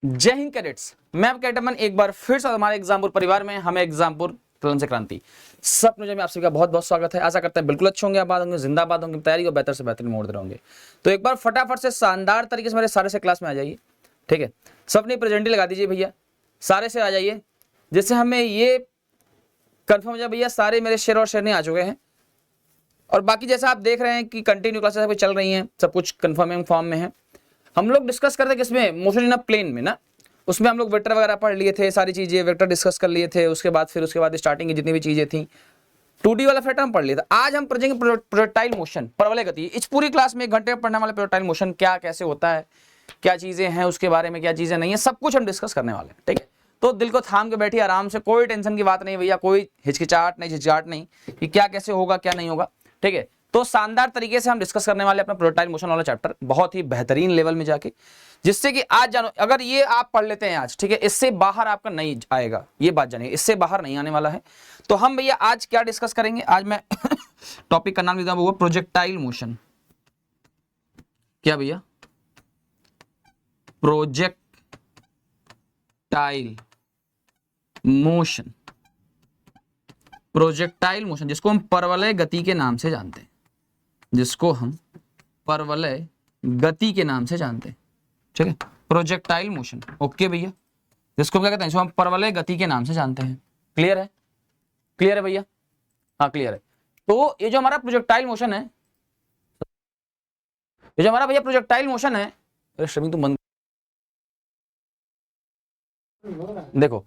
जय हिंद कैडेट्स, मैं आपका कैडेटमैन एक बार फिर से हमारे एग्जामपुर परिवार में, हमें एग्जामपुर से क्रांति सपने में आप सभी का बहुत बहुत स्वागत है। आशा करते हैं बिल्कुल अच्छे होंगे, आबाद होंगे, जिंदाबाद होंगे, तैयारी को बेहतर से बेहतरीन मोड़ दे होंगे। तो एक बार फटाफट से शानदार तरीके से मेरे सारे से क्लास में आ जाइए, ठीक है। सबने प्रेजेंटी लगा दीजिए भैया, सारे से आ जाइए, जिससे हमें ये कन्फर्म हो जाए भैया सारे मेरे शेर और शेरनी आ चुके हैं। और बाकी जैसा आप देख रहे हैं कि कंटिन्यू क्लासेस चल रही हैं, सब कुछ कन्फर्मिंग फॉर्म में है। हम लोग डिस्कस करते किसमें, मोशन इन अ प्लेन में ना, उसमें हम लोग वेक्टर वगैरह पढ़ लिए थे, सारी चीजें वेक्टर डिस्कस कर लिए थे। उसके बाद स्टार्टिंग की जितनी भी चीजें थी 2D वाला फैक्टर हम पढ़ लिया था। आज हम पढ़ेंगे प्रोजेक्टाइल मोशन, परवलय गति। इस पूरी क्लास में 1 घंटे में पढ़ने वाले प्रोजेक्टाइल मोशन क्या कैसे होता है, क्या चीजें हैं उसके बारे में, क्या चीजें नहीं है, सब कुछ हम डिस्कस करने वाले हैं, ठीक है। तो दिल को थाम के बैठिए आराम से, कोई टेंशन की बात नहीं भैया, कोई हिचकिचाहट नहीं कि क्या कैसे होगा क्या नहीं होगा, ठीक है। तो शानदार तरीके से हम डिस्कस करने वाले अपना प्रोजेक्टाइल मोशन वाला चैप्टर, बहुत ही बेहतरीन लेवल में जाके, जिससे कि आज जानो, अगर ये आप पढ़ लेते हैं आज, ठीक है, इससे बाहर आपका नहीं आएगा, ये बात जानिए, इससे बाहर नहीं आने वाला है। तो हम भैया आज क्या डिस्कस करेंगे, आज मैं टॉपिक का नाम देता हूं प्रोजेक्टाइल मोशन। क्या भैया, प्रोजेक्टाइल मोशन, प्रोजेक्टाइल मोशन जिसको हम परवलय गति के नाम से जानते हैं, जिसको हम परवलय गति के नाम से जानते हैं, ठीक है। प्रोजेक्टाइल मोशन, ओके भैया, जिसको क्या कहते हैं, जिसको हम परवलय गति के नाम से जानते हैं। क्लियर है, क्लियर है भैया, हाँ क्लियर है। तो ये जो हमारा प्रोजेक्टाइल मोशन है, ये जो हमारा भैया प्रोजेक्टाइल मोशन है, अरे श्रमिक तुम बंद देखो,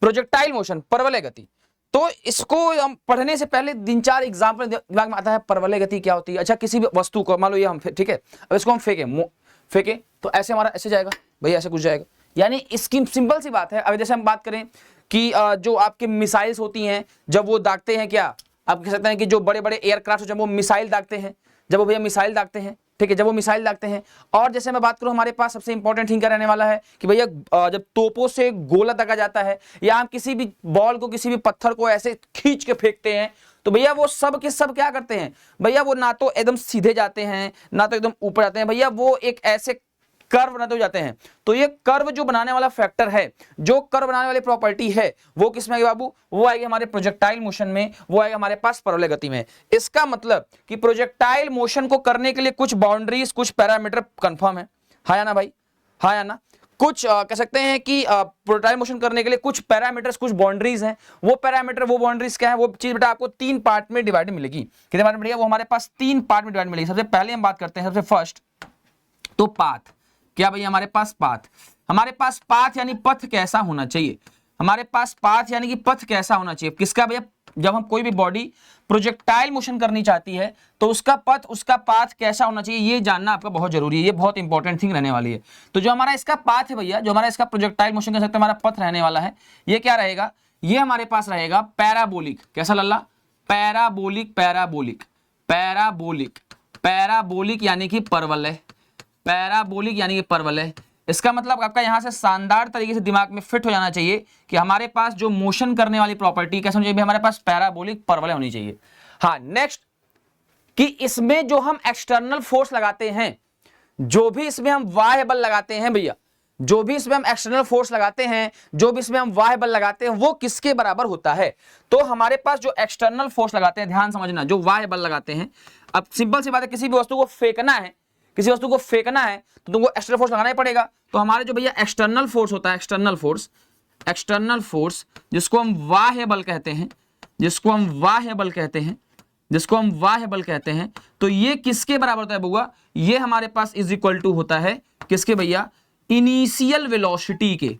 प्रोजेक्टाइल मोशन परवलय गति। तो इसको हम पढ़ने से पहले 3-4 एग्जाम्पल दिमाग में आता है, परवलय गति क्या होती है। अच्छा, किसी भी वस्तु को मान लो ये हम, ठीक है, अब इसको हम फेंके तो ऐसे हमारा ऐसे जाएगा भैया, ऐसे कुछ जाएगा, यानी इसकी सिंपल सी बात है। अब जैसे हम बात करें कि जो आपके मिसाइल्स होती हैं, जब वो दागते हैं, क्या आप कह सकते हैं कि जो बड़े बड़े एयरक्राफ्ट जब वो मिसाइल दागते हैं, जब वो भैया मिसाइल दागते हैं, ठीक है, जब वो मिसाइल दागते हैं। और जैसे मैं बात करूं, हमारे पास सबसे इंपॉर्टेंट थिंग क्या रहने वाला है कि भैया जब तोपों से गोला दागा जाता है, या हम किसी भी बॉल को, किसी भी पत्थर को ऐसे खींच के फेंकते हैं, तो भैया वो सब के सब क्या करते हैं भैया, वो ना तो एकदम सीधे जाते हैं, ना तो एकदम ऊपर जाते हैं भैया, वो एक ऐसे कर्व बनाते हो जाते हैं। तो ये कर्व जो बनाने वाला फैक्टर है, जो कर्व बनाने वाली प्रॉपर्टी है, वो किसमें आएगी बाबू, वो आएगी हमारे प्रोजेक्टाइल मोशन में, वो आएगा हमारे पास परवलय गति में। इसका मतलब कि प्रोजेक्टाइल मोशन को करने के लिए कुछ बाउंड्रीज, कुछ पैरामीटर कंफर्म है, हाँ या ना भाई, हाँ या ना। कुछ कह सकते हैं कि प्रोजेक्टाइल मोशन करने के लिए कुछ पैरामीटर्स, कुछ बाउंड्रीज हैं। वो पैरामीटर, वो बाउंड्रीज क्या है, वो चीज बेटा आपको 3 पार्ट में डिवाइड मिलेगी। कितने पार्ट में भैया, वो हमारे पास 3 पार्ट में डिवाइड मिलेगी। सबसे पहले हम बात करते हैं, सबसे फर्स्ट तो पाथ। क्या भैया, हमारे पास पाथ, हमारे पास पाथ यानी पथ कैसा होना चाहिए, हमारे पास पाथ यानी कि पथ कैसा होना चाहिए किसका भैया। जब हम कोई भी बॉडी प्रोजेक्टाइल मोशन करनी चाहती है, तो उसका पथ, उसका पाथ कैसा होना चाहिए, ये जानना आपका बहुत जरूरी है, ये बहुत इंपॉर्टेंट थिंग रहने वाली है। तो जो हमारा इसका पाथ है भैया, जो हमारा इसका प्रोजेक्टाइल मोशन कर सकते हैं, हमारा पथ रहने वाला है, ये क्या रहेगा, ये हमारे पास रहेगा पैराबोलिक। कैसा लल्ला, पैराबोलिक, पैराबोलिक, पैराबोलिक, पैराबोलिक यानी कि परवलय, पैराबोलिक यानी कि परवलय। इसका मतलब आपका यहां से शानदार तरीके से दिमाग में फिट हो जाना चाहिए कि हमारे पास जो मोशन करने वाली प्रॉपर्टी कैसे होनी चाहिए, हमारे पास पैराबोलिक परवलय होनी चाहिए। हाँ, नेक्स्ट कि इसमें जो हम एक्सटर्नल फोर्स लगाते हैं, जो भी इसमें हम बाह्य बल लगाते हैं भैया, जो भी इसमें हम एक्सटर्नल फोर्स लगाते हैं, जो भी इसमें हम बाह्य बल लगाते हैं, वो किसके बराबर होता है। तो हमारे पास जो एक्सटर्नल फोर्स लगाते हैं, ध्यान समझना, जो बाह्य बल लगाते हैं, अब सिंपल सी बात है, किसी भी वस्तु को फेंकना है, किसी वस्तु को फेंकना है तो तुमको एक्सटर्नल फोर्स लगाना ही पड़ेगा। तो हमारे जो भैया एक्सटर्नल फोर्स होता है, एक्सटर्नल फोर्स, एक्सटर्नल फोर्स जिसको हम बाह्य बल कहते हैं, जिसको हम बाह्य बल कहते हैं, जिसको हम बाह्य बल कहते हैं, तो ये किसके बराबर होता है बुआ, ये हमारे पास इज इक्वल टू होता है किसके भैया, इनिशियल वेलोसिटी के,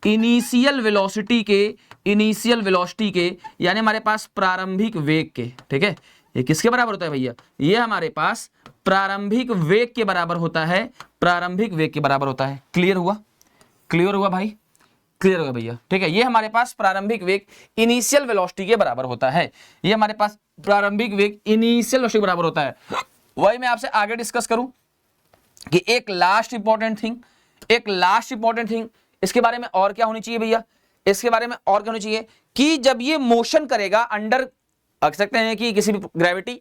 इनिशियल वेलोसिटी के, इनिशियल वेलोसिटी के, यानी हमारे पास प्रारंभिक वेग के, ठीक है। ये किसके बराबर होता है भैया, ये हमारे पास प्रारंभिक वेग के बराबर होता है, प्रारंभिक वेग के बराबर होता है। क्लियर हुआ, क्लियर हुआ भाई, क्लियर हुआ भैया, ठीक है। ये हमारे पास प्रारंभिक वेग इनिशियल वेलोसिटी के बराबर होता है, ये हमारे पास प्रारंभिक वेग इनिशियल वेलोसिटी के बराबर होता है। वही मैं आपसे आगे डिस्कस करूं कि एक लास्ट इंपॉर्टेंट थिंग, एक लास्ट इंपॉर्टेंट थिंग इसके बारे में और क्या होनी चाहिए भैया, इसके बारे में और क्या होनी चाहिए कि जब ये मोशन करेगा अंडर, कह सकते हैं कि किसी भी ग्रेविटी,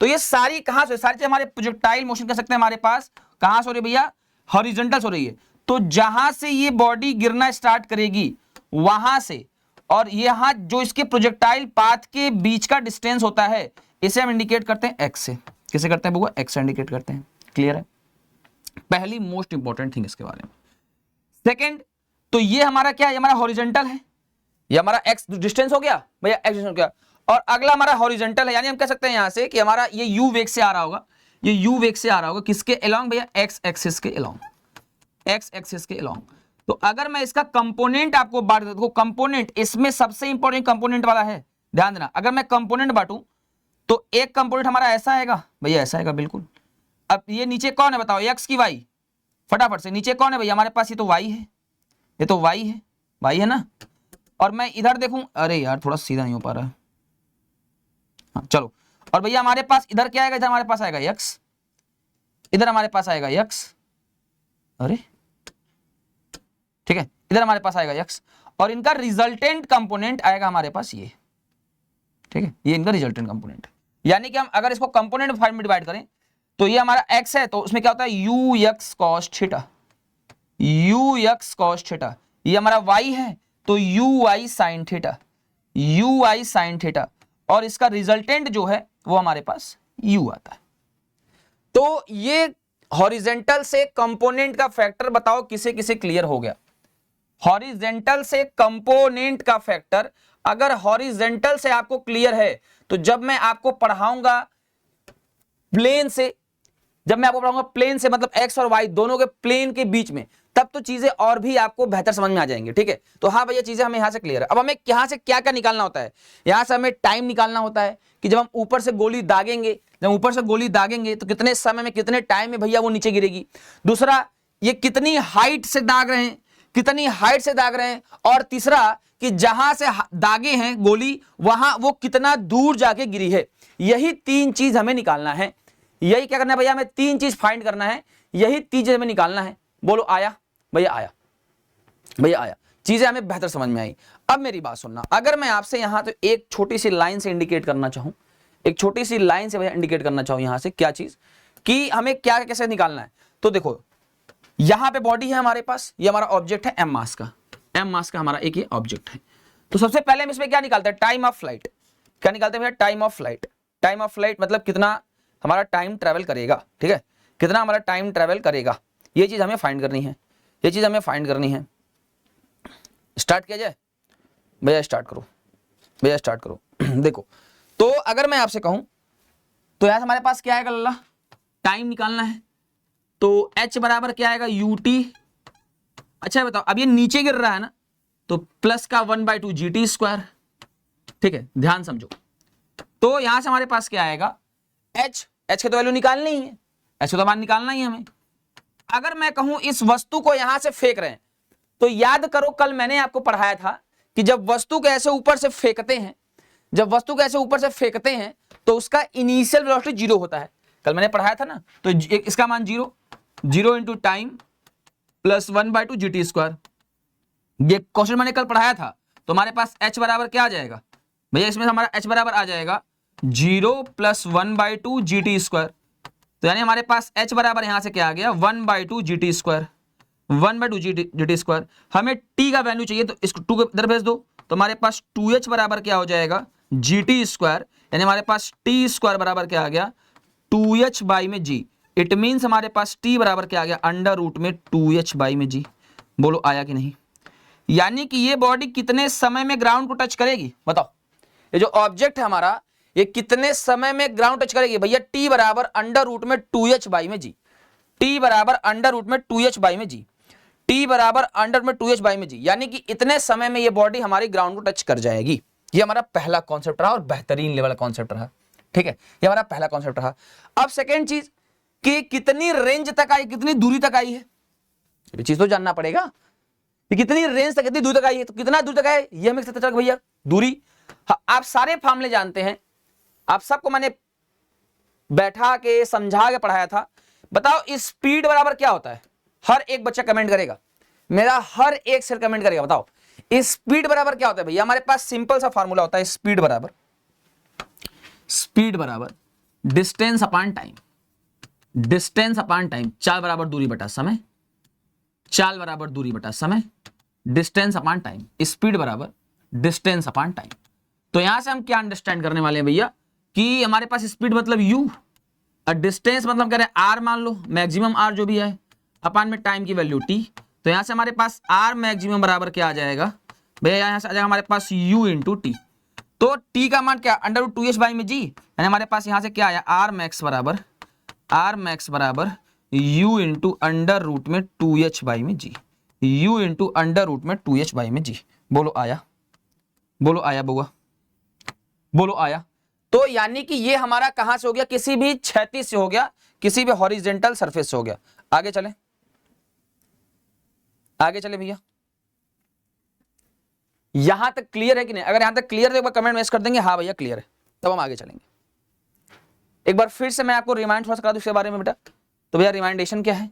तो ये सारी कहां से, सारी चीज हमारे प्रोजेक्टाइल मोशन कह सकते हैं हमारे पास कहां से हो रही है भैया, हॉरिजॉन्टल हो रही है। तो जहां से ये बॉडी गिरना स्टार्ट करेगी वहां से, और यहां जो इसके प्रोजेक्टाइल पाथ के बीच का डिस्टेंस होता है, इसे हम इंडिकेट करते हैं एक्स से। किसे करते हैं बुआ, एक्स से इंडिकेट करते हैं। क्लियर है, पहली मोस्ट इंपॉर्टेंट थिंग इसके बारे में। सेकेंड, तो ये हमारा क्या है, हमारा हॉरिजॉन्टल है, ये हमारा एक्स डिस्टेंस हो गया भैया, एक्स डिस्टेंस हो गया। और अगला हमारा हॉरिजॉन्टल है, यानी हम कह सकते हैं यहां से कि हमारा ये यू वेग से आ रहा होगा, ये यू वेग से आ रहा होगा किसके अलोंग भैया, एक्स एक्सिस के अलोंग, एक्स एक्सिस के अलोंग। तो अगर मैं इसका कंपोनेंट आपको बांट दूं, देखो कंपोनेंट इसमें सबसे इंपॉर्टेंट कंपोनेंट वाला है, ध्यान देना। अगर मैं कंपोनेंट बांटूं तो एक कंपोनेंट हमारा ऐसा आएगा भैया, ऐसा आएगा बिल्कुल। अब ये नीचे कौन है बताओ, एक्स की वाई, फटाफट से नीचे कौन है भैया हमारे पास, ये तो वाई है, ये तो वाई है, वाई है ना। और मैं इधर देखूं, अरे यार थोड़ा सीधा नहीं हो पा रहा, हाँ चलो। और भैया हमारे पास इधर क्या आएगा, इधर हमारे पास आएगा एक्स, इधर हमारे पास आएगा एक्स, अरे ठीक है, इधर हमारे पास आएगा एक्स, और इनका रिजल्टेंट कंपोनेंट आएगा हमारे पास ये, ठीक है, ये इनका रिजल्टेंट कंपोनेंट। यानी कि हम अगर इसको कंपोनेंट फॉर्म में डिवाइड करें तो ये हमारा एक्स है, तो उसमें क्या होता है u x cos theta, u x cos theta. ये हमारा वाई है तो you I sign theta, you I sine theta. और इसका रिजल्टेंट जो है वो हमारे पास यू आता है। तो ये हॉरिजेंटल से कंपोनेंट का फैक्टर बताओ किसे किसे क्लियर हो गया। हॉरिजेंटल से कंपोनेंट का फैक्टर अगर हॉरिजेंटल से आपको क्लियर है तो जब मैं आपको पढ़ाऊंगा प्लेन से, जब मैं आपको पढ़ाऊंगा प्लेन से मतलब एक्स और वाई दोनों के प्लेन के बीच में, तब तो चीजें और भी आपको बेहतर समझ में आ जाएंगी। ठीक है, तो हाँ भैया चीजें हमें यहां से क्लियर है। अब हमें यहां से क्या क्या निकालना होता है, यहां से हमें टाइम निकालना होता है कि जब हम ऊपर से गोली दागेंगे, जब ऊपर से गोली दागेंगे तो कितने समय में कितने टाइम में भैया वो नीचे गिरेगी। दूसरा, ये कितनी हाइट से दाग रहे हैं, कितनी हाइट से दाग रहे हैं। और तीसरा कि जहां से दागे हैं गोली वहां वो कितना दूर जाके गिरी है। यही तीन चीज हमें निकालना है। यही क्या करना है भैया, हमें तीन चीज फाइंड करना है, यही तीन चीज हमें निकालना है। बोलो आया भैया, आया भैया, आया। चीजें हमें बेहतर समझ में आई। अब मेरी बात सुनना, अगर मैं आपसे यहां तो एक छोटी सी लाइन से इंडिकेट करना चाहूं, एक छोटी सी लाइन से भैया इंडिकेट करना चाहूं यहां से क्या चीज कि हमें क्या कैसे निकालना है। तो देखो यहां पे बॉडी है हमारे पास, ये हमारा ऑब्जेक्ट है एम मास का, एम मास का हमारा एक ये ऑब्जेक्ट है। तो सबसे पहले हम इसमें क्या निकालते हैं, टाइम ऑफ फ्लाइट। क्या निकालते हैं भैया, time of flight. Time of flight मतलब कितना हमारा टाइम ट्रेवल करेगा, ठीक है, कितना हमारा टाइम ट्रेवल करेगा, ये चीज हमें फाइंड करनी है, ये चीज हमें फाइंड करनी है। स्टार्ट किया जाए भैया, स्टार्ट करो भैया, स्टार्ट करो। देखो तो अगर मैं आपसे कहूं तो यार हमारे पास क्या आएगा लल्ला, टाइम निकालना है तो h बराबर क्या आएगा यू टी। अच्छा बताओ, अब ये नीचे गिर रहा है ना तो प्लस का 1/2 GT स्क्वायर, ठीक है, ध्यान समझो। तो यहां से हमारे पास क्या आएगा h, h की तो वैल्यू निकालनी ही है, h को तो मान निकालना ही है हमें। अगर मैं कहूं इस वस्तु को यहां से फेंक रहे हैं तो याद करो कल मैंने आपको पढ़ाया था कि जब वस्तु को ऐसे ऊपर से फेंकते हैं, जब वस्तु को ऐसे ऊपर से फेंकते हैं तो उसका इनिशियल वेलोसिटी जीरो होता है, कल मैंने पढ़ाया था ना। तो इसका मान zero, zero into time plus 1/2 GT square. ये क्वेश्चन मैंने कल पढ़ाया था। तो हमारे पास h बराबर क्या आ जाएगा भैया, इसमें हमारा h बराबर आ जाएगा 0 प्लस 1/2 GT स्क्वायर। तो यानी हमारे पास h बराबर यहां से क्या आ गया 1/2 GT स्क्वायर, 1/2 GT स्क्वायर। हमें t का वैल्यू चाहिए तो इसको 2 इधर भेज दो, तो हमारे पास 2h बराबर क्या हो जाएगा GT स्क्वायर। यानी हमारे पास t स्क्वायर बराबर क्या आ गया 2h बाई में g। इट मीन्स हमारे पास t बराबर क्या आ गया अंडर रूट में 2h बाई में g। बोलो आया कि नहीं। यानी कि ये बॉडी कितने समय में ग्राउंड को टच करेगी बताओ, ये जो ऑब्जेक्ट है हमारा ये कितने समय में ग्राउंड टच करेगी भैया, t बराबर अंडर रूट में 2h बाई में g, t बराबर अंडर रूट में 2h बाई में g, t बराबर अंडर में 2h बाई में g। यानी कि इतने समय में ये बॉडी हमारी ग्राउंड को टच कर जाएगी। ये हमारा पहला कॉन्सेप्ट रहा और बेहतरीन लेवल का कॉन्सेप्ट रहा, ठीक है, ये हमारा पहला कॉन्सेप्ट रहा। अब सेकेंड चीज कि कितनी रेंज तक आई, कितनी दूरी तक आई है, ये चीज तो जानना पड़ेगा कि कितनी रेंज तक, कितनी दूर तक आई है। तो कितना दूर तक आए ये हमें पता चल भैया दूरी। हाँ, आप सारे फार्मूले जानते हैं, आप सबको मैंने बैठा के समझा के पढ़ाया था। बताओ स्पीड बराबर क्या होता है, हर एक बच्चा कमेंट करेगा, मेरा हर एक सेल कमेंट करेगा। बताओ स्पीड बराबर क्या होता है भैया, हमारे पास सिंपल सा फार्मूला होता है स्पीड बराबर, स्पीड बराबर distance upon time, distance upon time, चाल बराबर दूरी बटा समय, चाल बराबर दूरी बटा समय, डिस्टेंस अपॉन टाइम, स्पीड बराबर डिस्टेंस अपॉन टाइम। तो यहां से हम क्या अंडरस्टैंड करने वाले हैं भैया कि हमारे पास स्पीड मतलब u और डिस्टेंस मतलब कह रहे हैं r, मान लो मैक्सिमम r जो भी है, अपॉन में टाइम की वैल्यू t। तो यहां से हमारे पास r मैक्सिमम बराबर क्या आ जाएगा भैया, यहां से आ जाएगा हमारे पास u इंटू टी। तो t का मान क्या, अंडर रूट 2h बाई में g, यानी हमारे पास यहां से क्या आया r मैक्स बराबर u इंटू अंडर रूट में 2h बाई में g, u into under root में 2h बाई में g। बोलो आया, बोलो आया बउआ, बोलो आया। तो यानी कि ये हमारा कहां से हो गया, किसी भी क्षैतिज से हो गया, किसी भी हॉरिजॉन्टल सरफेस से हो गया। आगे चले, आगे चले भैया, यहां तक क्लियर है कि नहीं? अगर यहां तक क्लियर है एक बार कमेंट में कर देंगे हाँ भैया क्लियर है, तब हम आगे चलेंगे। एक बार फिर से मैं आपको रिमाइंड थोड़ा सा करा दूं इसके बारे में बेटा। तो भैया रिमाइंडेशन क्या है,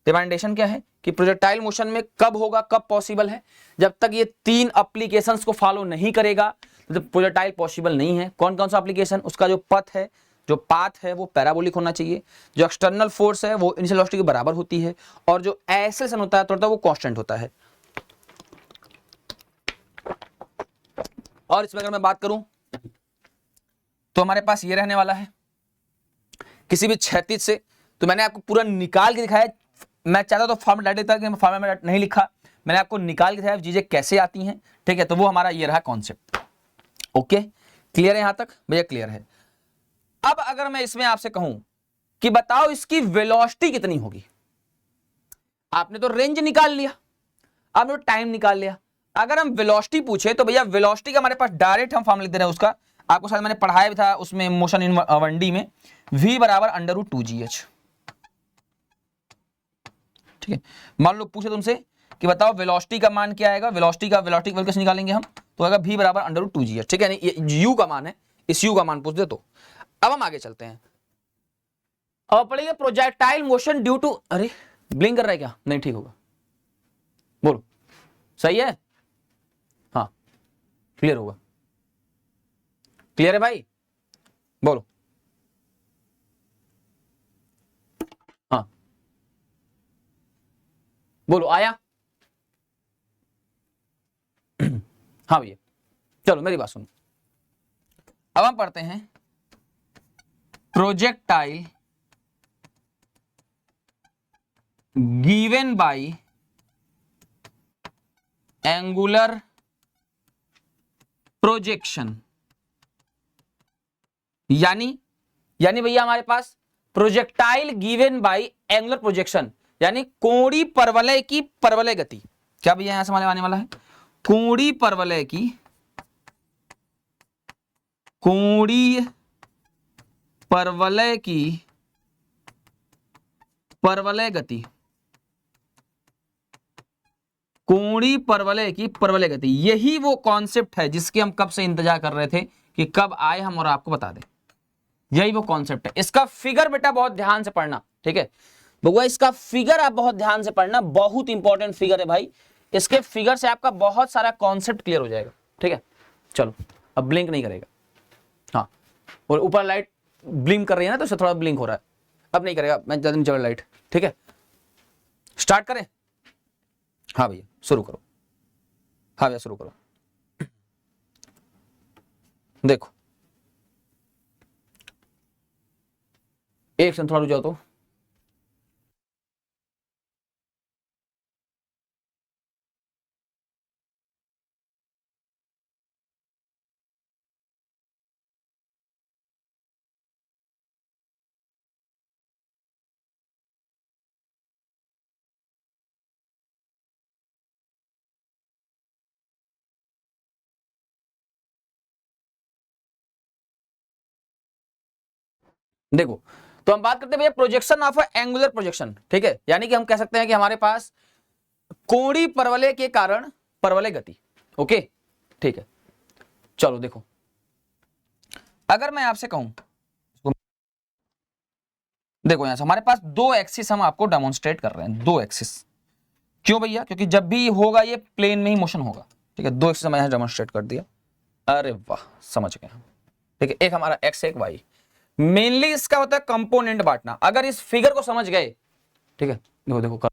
रिमाइंडेशन क्या है कि प्रोजेक्टाइल मोशन में कब होगा, कब पॉसिबल है, जब तक ये 3 एप्लीकेशंस को फॉलो नहीं करेगा तो प्रोजेक्टाइल पॉसिबल नहीं है। कौन कौन सा एप्लीकेशन, उसका जो पथ है, जो पाथ है वो पैराबोलिक होना चाहिए, जो एक्सटर्नल फोर्स है वो इनिशियल वेलोसिटी के बराबर होती है, और जो एक्सेलरेशन होता है थोड़ा वो कांस्टेंट होता है। और इसमें अगर मैं बात करूं तो हमारे पास ये रहने वाला है किसी भी क्षैतिज से। तो मैंने आपको पूरा निकाल के दिखाया, मैं चाहता तो फॉर्मेट डाल देता कि फॉर्मेट में नहीं लिखा, मैंने आपको निकाल के दिखाया चीजें कैसे आती हैं, ठीक है। तो वो हमारा ये रहा कॉन्सेप्ट। ओके क्लियर है यहां तक भैया, क्लियर है। अब अगर मैं इसमें आपसे कहूं कि बताओ इसकी वेलोसिटी कितनी होगी, आपने तो रेंज निकाल लिया, आपने तो टाइम निकाल लिया। अगर हम वेलोसिटी पूछे तो भैया वेलोसिटी का हमारे पास डायरेक्ट हम फॉर्मूला लिख दे रहे हैं उसका, आपको शायद मैंने पढ़ाया भी था उसमें मोशन इन 1D में, v बराबर अंडर रूट 2gh। ठीक है, मान लो पूछे तुमसे कि बताओ वेलोसिटी का मान क्या आएगा, वेलोसिटी वैल्यू कैसे निकालेंगे हम, तो आएगा v बराबर अंडर रूट 2gh। ठीक है, ये u का मान है, इस u का मान पूछ दे तो। अब हम आगे चलते हैं, अब पढ़ेंगे प्रोजेक्टाइल मोशन ड्यू टू, अरे ब्लिंक कर रहा है क्या, नहीं ठीक होगा, बोलो सही है, हाँ क्लियर होगा, क्लियर है भाई, बोलो हाँ, बोलो आया हाँ भैया, चलो मेरी बात सुनो। अब हम पढ़ते हैं projectile given by angular projection, यानी भैया हमारे पास projectile given by angular projection, यानी कोणीय परवलय की परवलय गति। क्या भैया यहां से आने वाला है, कोणीय परवलय की, कोणीय परवलय की परवलय गति, कोणीय परवलय की परवलय गति, यही वो कॉन्सेप्ट है जिसके हम कब से इंतजार कर रहे थे कि कब आए हम और आपको बता दें। यही वो कॉन्सेप्ट है। इसका फिगर बेटा बहुत ध्यान से पढ़ना, ठीक है बउआ, इसका फिगर आप बहुत ध्यान से पढ़ना, बहुत इंपॉर्टेंट फिगर है भाई। इसके फिगर से आपका बहुत सारा कॉन्सेप्ट क्लियर हो जाएगा, ठीक है। चलो अब ब्लिंक नहीं करेगा, हाँ, और ऊपर लाइट ब्लिंक कर रही है ना तो इससे थोड़ा ब्लिंक हो रहा है, अब नहीं करेगा, मैं ज्यादा नहीं लाइट, ठीक है। स्टार्ट करें, हाँ भैया शुरू करो, हाँ भैया शुरू करो। देखो एक सेकंड थोड़ा रुक जाओ तो, देखो तो हम बात करते हैं भैया प्रोजेक्शन ऑफ एंगुलर प्रोजेक्शन, ठीक है, यानी कि हम कह सकते हैं कि हमारे पास कोणीय परवलय के कारण परवलय गति। ओके ठीक है, चलो देखो अगर मैं आपसे कहूं, देखो यहां से हमारे पास 2 एक्सिस हम आपको डेमोन्स्ट्रेट कर रहे हैं, 2 एक्सिस। क्यों भैया, क्योंकि जब भी होगा ये प्लेन में ही मोशन होगा, ठीक है। 2 एक्सिस मैंने डेमोन्स्ट्रेट कर दिया, अरे वाह समझ गए हम, ठीक है। एक हमारा एक्स एक वाई, मेनली इसका होता है कंपोनेंट बांटना। अगर इस फिगर को समझ गए, ठीक है, देखो देखो,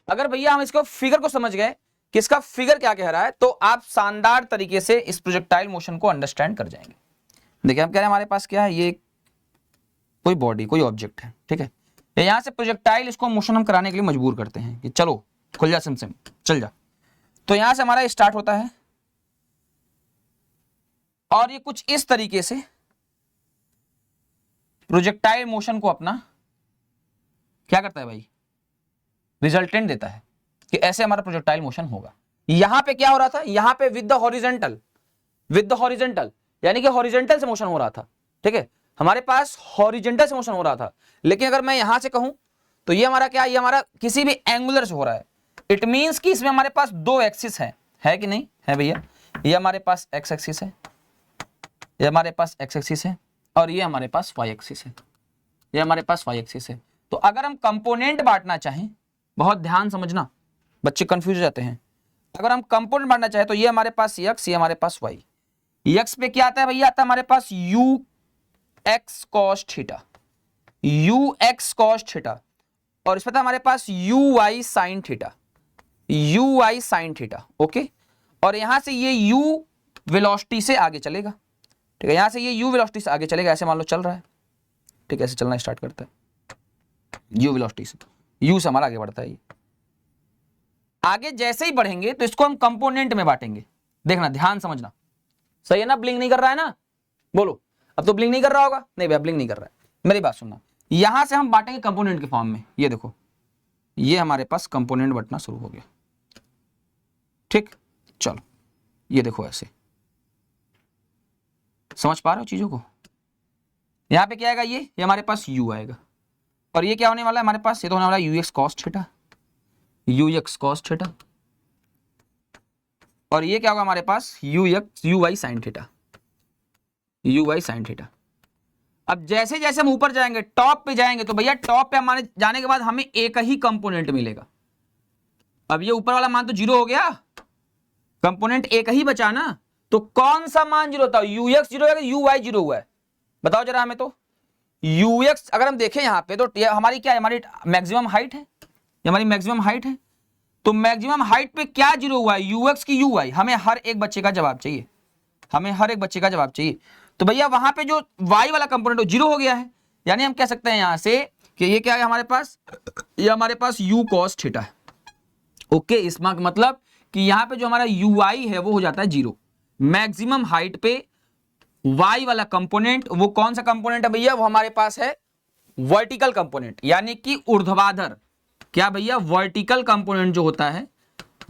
अगर भैया हम इसको फिगर को समझ गए कि इसका फिगर क्या कह रहा है, तो आप शानदार तरीके से इस प्रोजेक्टाइल मोशन को अंडरस्टैंड कर जाएंगे। देखिए हम कह रहे हैं हमारे पास क्या है, ये कोई बॉडी, कोई ऑब्जेक्ट है, ठीक है, यहां से प्रोजेक्टाइल इसको मोशन हम कराने के लिए मजबूर करते हैं कि चलो खुल जा सिम चल जा। तो यहां से हमारा स्टार्ट होता है और ये कुछ इस तरीके से प्रोजेक्टाइल मोशन को अपना क्या करता है भाई, रिजल्टेंट देता है कि ऐसे हमारा प्रोजेक्टाइल मोशन होगा। यहां पे क्या हो रहा था, यहां पे विद द हॉरिजेंटल यानी कि हॉरिजेंटल से मोशन हो रहा था, ठीक है, हमारे पास हॉरिजेंटल से मोशन हो रहा था। लेकिन अगर मैं यहां से कहूं तो ये हमारा क्या, ये हमारा किसी भी एंगुलर से हो रहा है। इट मींस कि इसमें हमारे पास दो एक्सिस है कि नहीं है भैया, ये हमारे पास एक्स एक्सिस है, ये हमारे पास एक्स एक्सिस है, और ये हमारे पास वाई एक्सिस है, ये हमारे पास वाई एक्सिस है। तो अगर हम कंपोनेंट बांटना चाहें, बहुत ध्यान समझना, बच्चे कंफ्यूज हो जाते हैं, अगर हम कंपोनेंट बांटना चाहें तो ये हमारे पास एक्स, ये हमारे पास वाई। एक्स पे क्या आता है भैया, आता है हमारे पास u x cos theta, u x cos theta, और इस पे था हमारे पास u y sin theta, u y sin theta, okay. और यहां से ये यू वेलोसिटी से आगे चलेगा, ठीक है, यहां से ये यू वेलोसिटी से आगे चलेगा, ऐसे मान लो चल रहा है, ठीक है, ऐसे चलना स्टार्ट करता है यू वेलोसिटी से, यू से हमारा आगे बढ़ता है। ये आगे जैसे ही बढ़ेंगे तो इसको हम कंपोनेंट में बांटेंगे। देखना, ध्यान समझना, सही है ना, ब्लिंक नहीं कर रहा है ना, बोलो, अब तो ब्लिंक नहीं कर रहा होगा, नहीं भैया ब्लिंक नहीं कर रहा है, मेरी बात सुनना, यहां से हम बांटेंगे कंपोनेंट के फॉर्म में। ये देखो, ये हमारे पास कंपोनेंट बंटना शुरू हो गया, ठीक, चलो ये देखो, ऐसे समझ पा रहे हो चीजों को। यहां पे क्या आएगा, ये हमारे पास u आएगा, और ये क्या होने वाला है हमारे पास, ये तो होने वाला है u x cos theta, u x cos theta, और ये क्या होगा हमारे पास u x u y sin theta, u y sin theta. अब जैसे जैसे हम ऊपर जाएंगे, टॉप पे जाएंगे, तो भैया टॉप पे हमारे जाने के बाद हमें एक ही कंपोनेंट मिलेगा। अब ये ऊपर वाला मान तो जीरो हो गया, कंपोनेंट एक ही बचा ना, तो कौन सा मान जीरो होता है, यू एक्स जीरो है, यू वाई जीरो हुआ है, बताओ जरा हमें। तो यू एक्स अगर हम देखें यहाँ पे, तो हमारी क्या है, हमारी मैक्सिमम हाइट है, ये हमारी मैक्सिमम हाइट है, तो मैक्सिमम हाइट पे क्या जीरो हुआ है, यू एक्स की यू वाई। हमें हर एक बच्चे का जवाब चाहिए, हमें हर एक बच्चे का जवाब चाहिए। तो भैया वहां पे जो वाई वाला कंपोनेंट जीरो हो गया है, यानी हम कह सकते हैं यहां से कि ये क्या है हमारे पास, ये हमारे पास यू कॉस थीटा है, ओके। इसका मतलब कि यहां पे जो हमारा यू आई है वो हो जाता है जीरो। मैक्सिमम हाइट पे वाई वाला कंपोनेंट, वो कौन सा कंपोनेंट है भैया, वो हमारे पास है वर्टिकल कंपोनेंट, यानी कि ऊर्ध्वाधर। क्या भैया, वर्टिकल कंपोनेंट जो होता है,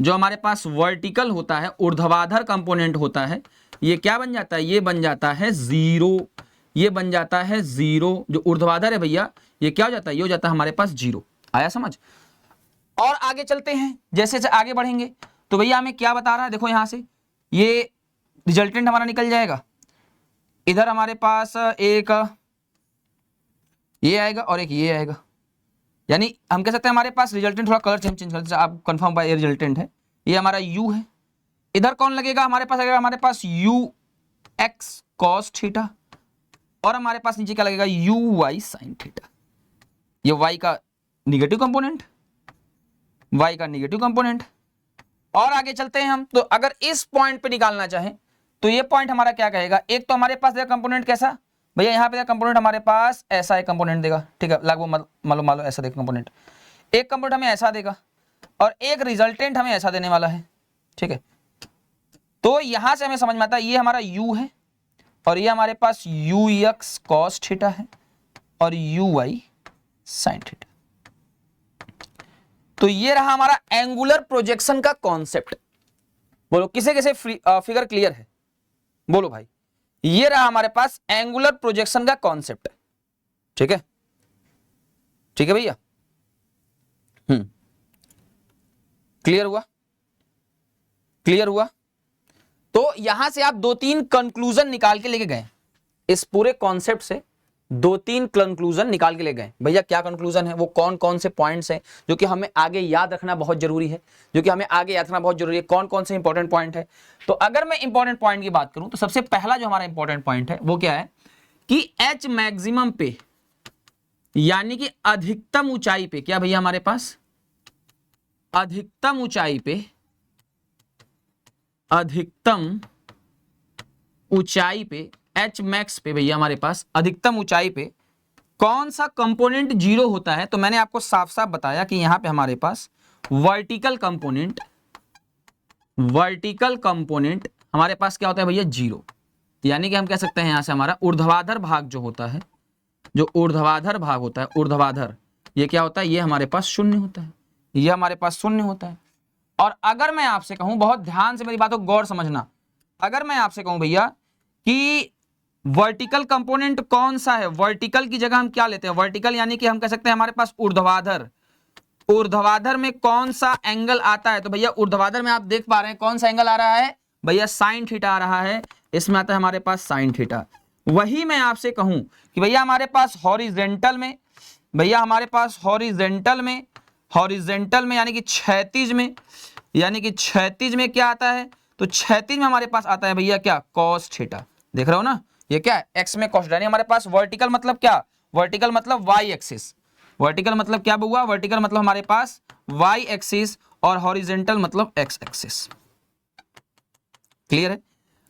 जो हमारे पास वर्टिकल होता है, ऊर्ध्वाधर कंपोनेंट होता है, ये क्या बन जाता है, ये बन जाता है जीरो, ये बन जाता है जीरो। जो ऊर्ध्वाधर है भैया, ये क्या हो जाता है, ये हो जाता है हमारे पास जीरो। आया समझ। और आगे चलते हैं, जैसे जैसे आगे बढ़ेंगे तो भैया हमें क्या बता रहा है, देखो यहां से ये रिजल्टेंट हमारा निकल जाएगा, इधर हमारे पास एक ये आएगा और एक ये आएगा, यानी हम कह सकते हैं हमारे पास रिजल्टेंट, थोड़ा कलर चेंज करते हैं, आप कंफर्म बाय रिजल्टेंट है, ये हमारा u है। इधर कौन लगेगा हमारे पास, लगेगा हमारे पास u x cos थीटा, और हमारे पास नीचे क्या लगेगा, u y sin थीटा। ये y का निगेटिव कंपोनेंट, y का निगेटिव कंपोनेंट। और आगे चलते हैं हम, तो अगर इस पॉइंट पे निकालना चाहें तो ये पॉइंट हमारा क्या कहेगा, एक तो हमारे पास कंपोनेंट कैसा भैया, यहाँ पे कंपोनेंट हमारे पास ऐसा एक कंपोनेंट देगा, ठीक है, लगभग मालूम ऐसा देगा कंपोनेंट, एक कंपोनेंट हमें ऐसा देगा और एक रिजल्टेंट हमें ऐसा देने वाला है, ठीक है। तो यहां से हमें समझ में आता है ये हमारा u है और ये हमारे पास यू एक्स कॉस थीटा है और यू वाई साइन थीटा। तो ये रहा हमारा एंगुलर प्रोजेक्शन का कॉन्सेप्ट। बोलो किसे किसे फिगर क्लियर है, बोलो भाई। ये रहा हमारे पास एंगुलर प्रोजेक्शन का कॉन्सेप्ट, ठीक है, ठीक है भैया। क्लियर हुआ, क्लियर हुआ। तो यहां से आप दो तीन कंक्लूजन निकाल के लेके गए, इस पूरे कॉन्सेप्ट से दो तीन कंक्लूजन निकाल के ले गए। भैया क्या कंक्लूजन है, वो कौन कौन से पॉइंट्स हैं जो कि हमें आगे याद रखना बहुत जरूरी है, जो कि हमें आगे याद रखना बहुत जरूरी है, कौन कौन से इंपॉर्टेंट पॉइंट है। तो अगर मैं इंपॉर्टेंट पॉइंट की बात करूं तो सबसे पहला जो हमारा इंपॉर्टेंट पॉइंट है वो क्या है कि एच मैक्सिमम पे यानी कि अधिकतम ऊंचाई पे, क्या भैया हमारे पास अधिकतम ऊंचाई पे, अधिकतम ऊंचाई पे एच मैक्स पे भैया हमारे पास अधिकतम ऊंचाई पे कौन सा कंपोनेंट जीरो होता है? तो मैंने आपको साफ साफ बताया कि यहां पे हमारे पास वर्टिकल कंपोनेंट हमारे पास क्या होता है भैया? जीरो। यानी कि हम कह सकते हैं यहां से हमारा ऊर्ध्वाधर भाग जो होता है, जो ऊर्ध्वाधर भाग होता है, ऊर्ध्वाधर, ये क्या होता है? ये हमारे पास शून्य होता है, ये हमारे पास शून्य होता है। और अगर मैं आपसे कहूं, बहुत ध्यान से मेरी बातों को गौर समझना, अगर मैं आपसे कहूं भैया कि वर्टिकल कंपोनेंट कौन सा है, वर्टिकल की जगह हम क्या लेते हैं? वर्टिकल यानी कि हम कह सकते हैं हमारे पास ऊर्ध्वाधर, ऊर्ध्वाधर में कौन सा एंगल आता है? तो भैया ऊर्ध्वाधर में आप देख पा रहे हैं कौन सा एंगल आ रहा है भैया? साइन थीटा आ रहा है, इसमें आता है हमारे पास साइन थीटा। वही मैं आपसे कहूं कि भैया हमारे पास हॉरिजेंटल में, भैया हमारे पास हॉरिजेंटल में यानी कि क्षैतिज में, यानी कि क्षैतिज में क्या आता है? तो क्षैतिज में हमारे पास आता है भैया क्या? Cos theta. देख रहे हो ना, ये क्या है? एक्स में कॉस, यानी हमारे पास वर्टिकल मतलब क्या? वर्टिकल मतलब वाई एक्सिस। वर्टिकल मतलब क्या हुआ? वर्टिकल मतलब हमारे पास वाई एक्सिस और हॉरिजेंटल मतलब एक्स एक्सिस। क्लियर है?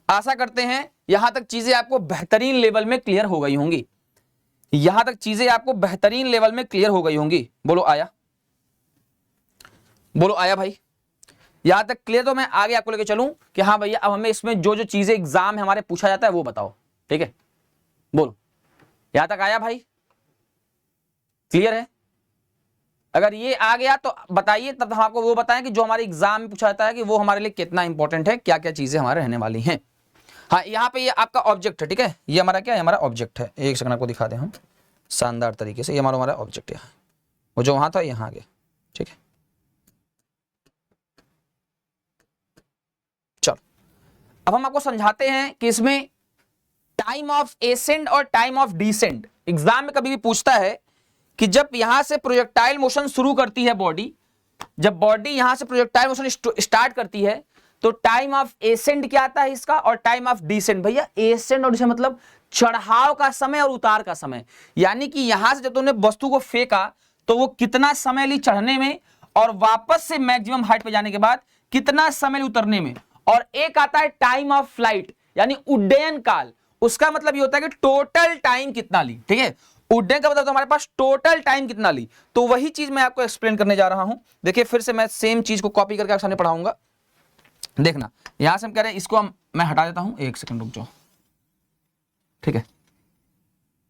आशा करते हैं यहां तक चीजें आपको बेहतरीन लेवल में क्लियर हो गई होंगी, यहां तक चीजें आपको बेहतरीन लेवल में क्लियर हो गई होंगी। बोलो आया, बोलो आया भाई। यहां तक क्लियर? तो मैं आगे आपको लेके चलूं कि हाँ भैया अब हमें इसमें जो जो चीजें एग्जाम में हमारे पूछा जाता है वो बताओ। ठीक है, बोलो यहां तक आया भाई? क्लियर है? अगर ये आ गया तो बताइए, तब हम आपको वो बताएं कि जो हमारे एग्जाम में पूछा जाता है कि वो हमारे लिए कितना इंपॉर्टेंट है, क्या क्या चीजें हमारे रहने वाली हैं। हाँ, यहाँ पे ये आपका ऑब्जेक्ट है। ठीक है, ये हमारा क्या है? हमारा ऑब्जेक्ट है। एक सेकंड आपको दिखा दें हम शानदार तरीके से। ये हमारा ऑब्जेक्ट है, वो जो वहां था यहाँ आ गया। ठीक है, चलो अब हम आपको समझाते हैं कि इसमें टाइम ऑफ एसेंड और टाइम ऑफ डिसेंड एग्जाम में कभी भी पूछता है कि जब यहां से प्रोजेक्टाइल मोशन शुरू करती है बॉडी, जब बॉडी यहां से प्रोजेक्टाइल मोशन स्टार्ट करती है तो टाइम ऑफ एसेंड क्या आता है इसका, और टाइम ऑफ डिसेंड। भैया एसेंड और डिसेंड मतलब चढ़ाव का समय और उतार का समय। यानी कि यहां से जब तुमने वस्तु को फेंका तो वो कितना समय ली चढ़ने में, और वापस से मैक्सिमम हाइट पे जाने के बाद कितना समय ली उतरने में। और एक आता है टाइम ऑफ फ्लाइट यानी उड्डयन काल, उसका मतलब ये होता है कि टोटल टाइम कितना ली। ठीक है, उड्डयन का मतलब तो हमारे पास टोटल टाइम कितना ली। तो वही चीज मैं आपको एक्सप्लेन करने जा रहा हूं। देखिए फिर से मैं सेम चीज को कॉपी करके आपके सामने पढ़ाऊंगा। देखना, यहां से हम कह रहे हैं इसको मैं हटा देता हूं, एक सेकंड रुक जाओ। ठीक है,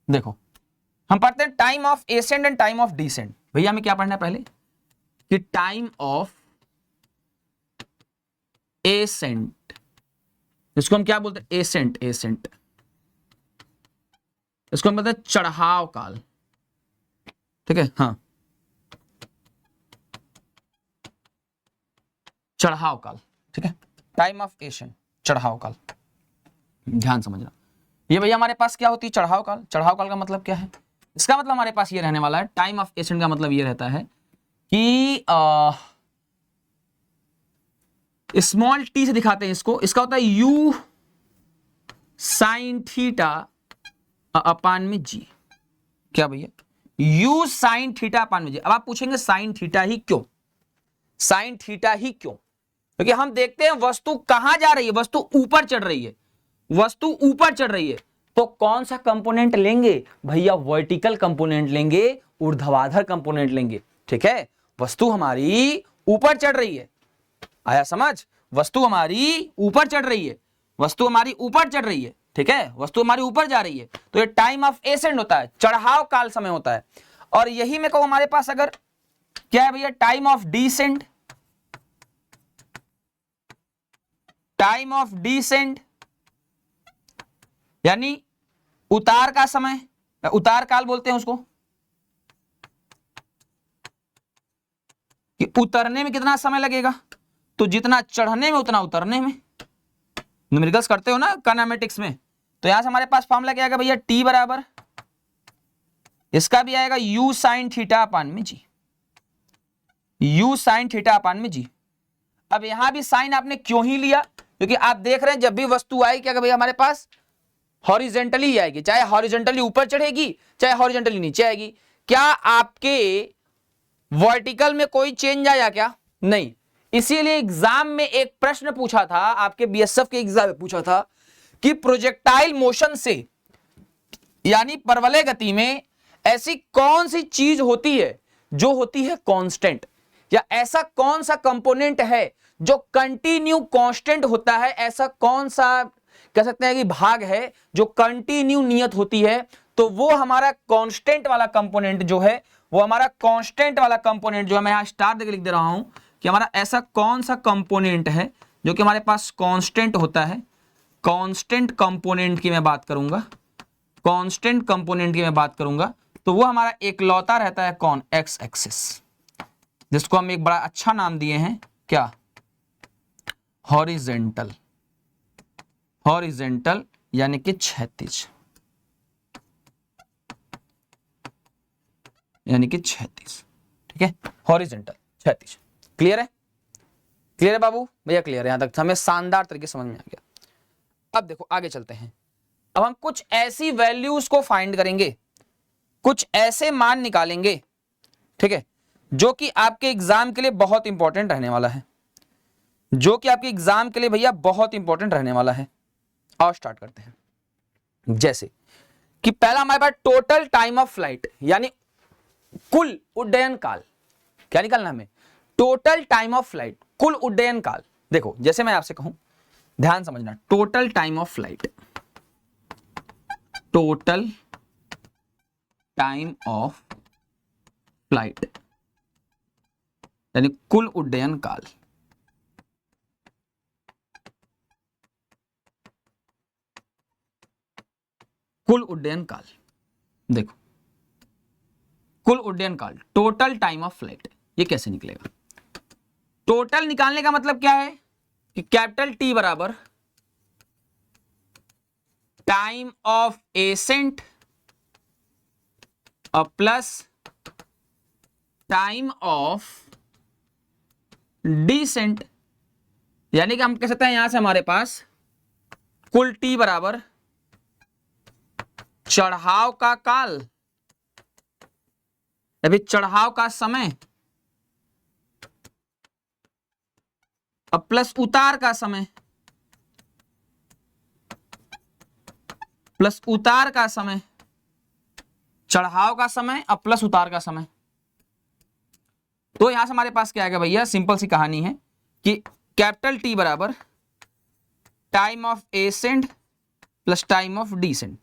देखो हम पढ़ते हैं time of ascend and time of descend. भैया हमें क्या पढ़ना है पहले कि टाइम ऑफ एसेंट, इसको हम क्या बोलते हैं? एसेंट, एसेंट इसको हम बोलते हैं चढ़ाव काल। ठीक है, हाँ चढ़ाव काल। ठीक है, टाइम ऑफ एसेंट, चढ़ाव काल, ध्यान समझना। ये भैया हमारे पास क्या होती है? चढ़ाव काल। चढ़ाव काल का मतलब क्या है? इसका मतलब हमारे पास ये रहने वाला है, टाइम ऑफ एसेंट का मतलब ये रहता है कि स्मॉल टी से दिखाते हैं इसको, इसका होता है यू साइन थीटा अपान में जी। क्या भैया? यू साइन थीटा अपान में जी। अब आप पूछेंगे साइन थीटा ही क्यों? साइन थीटा ही क्यों? क्योंकि हम देखते हैं वस्तु कहां जा रही है, वस्तु ऊपर चढ़ रही है, वस्तु ऊपर चढ़ रही है। तो कौन सा कंपोनेंट लेंगे भैया? वर्टिकल कंपोनेंट लेंगे, ऊर्ध्वाधर कंपोनेंट लेंगे। ठीक है, वस्तु हमारी ऊपर चढ़ रही है, आया समझ? वस्तु हमारी ऊपर चढ़ रही है, वस्तु हमारी ऊपर चढ़ रही है। ठीक है, वस्तु हमारी ऊपर जा रही है तो ये टाइम ऑफ एसेंड होता है, चढ़ाव काल समय होता है। और यही मैं कहूं हमारे पास अगर क्या है भैया? Time of descend, time of descend यानी उतार का समय, उतार काल बोलते हैं उसको, कि उतरने में कितना समय लगेगा। तो जितना चढ़ने में उतना उतरने में। न्यूमेरिकल्स करते हो ना काइनेमेटिक्स में, तो यहां से हमारे पास फॉर्मूला क्या आएगा भैया? टी बराबर, इसका भी आएगा यू साइन थीटा अपान में जी, यू साइन थीटा अपान में जी। अब यहां भी साइन आपने क्यों ही लिया? क्योंकि आप देख रहे हैं जब भी वस्तु आई क्या भैया हमारे पास हॉरिजेंटली आएगी, चाहे हॉरिजेंटली ऊपर चढ़ेगी चाहे हॉरिजेंटली नीचे आएगी। क्या आपके वर्टिकल में कोई चेंज आया क्या? नहीं। इसीलिए एग्जाम में एक प्रश्न पूछा था, आपके बीएसएफ के एग्जाम में पूछा था कि प्रोजेक्टाइल मोशन से यानी परवलय गति में ऐसी कौन सी चीज होती है जो होती है कांस्टेंट, या ऐसा कौन सा कंपोनेंट है जो कंटिन्यू कांस्टेंट होता है, ऐसा कौन सा कह सकते हैं कि भाग है जो कंटिन्यू नियत होती है। तो वो हमारा कांस्टेंट वाला कंपोनेंट जो है, वो हमारा कांस्टेंट वाला कंपोनेंट जो है, मैं यहां स्टार देकर लिख दे रहा हूं कि हमारा ऐसा कौन सा कंपोनेंट है जो कि हमारे पास कांस्टेंट होता है। कांस्टेंट कंपोनेंट की मैं बात करूंगा, कांस्टेंट कंपोनेंट की मैं बात करूंगा, तो वो हमारा एकलौता रहता है कौन? एक्स एक्सिस, जिसको हम एक बड़ा अच्छा नाम दिए हैं क्या? हॉरिजेंटल। हॉरिजेंटल यानी कि क्षैतिज, यानी कि क्षैतिज। ठीक है, हॉरिजेंटल क्षैतिज। क्लियर है? क्लियर है बाबू? भैया क्लियर है, यहां तक हमें शानदार तरीके समझ में आ गया। अब देखो आगे चलते हैं। अब हम कुछ ऐसी वैल्यूज को फाइंड करेंगे, कुछ ऐसे मान निकालेंगे, ठीक है, जो कि आपके एग्जाम के लिए बहुत इंपॉर्टेंट रहने वाला है, जो कि आपके एग्जाम के लिए भैया बहुत इंपॉर्टेंट रहने वाला है। और स्टार्ट करते हैं। जैसे कि पहला हमारे पास टोटल टाइम ऑफ फ्लाइट, यानी कुल उड्डयन काल। क्या निकालना हमें? टोटल टाइम ऑफ फ्लाइट, कुल उड्डयन काल। देखो जैसे मैं आपसे कहूं, ध्यान समझना, total time of flight, total time of flight यानी कुल उड्डयन काल। कुल उड्डयन काल, देखो कुल उड्डयन काल, टोटल टाइम ऑफ फ्लाइट, ये कैसे निकलेगा? टोटल निकालने का मतलब क्या है कि कैपिटल टी बराबर टाइम ऑफ एसेंट और प्लस टाइम ऑफ डिसेंट, यानी कि हम कह सकते हैं यहां से हमारे पास कुल टी बराबर चढ़ाव का काल या फिर चढ़ाव का समय और प्लस उतार का समय, प्लस उतार का समय, चढ़ाव का समय और प्लस उतार का समय। तो यहां से हमारे पास क्या आएगा भैया? सिंपल सी कहानी है कि कैपिटल टी बराबर time of ascent plus time of descent.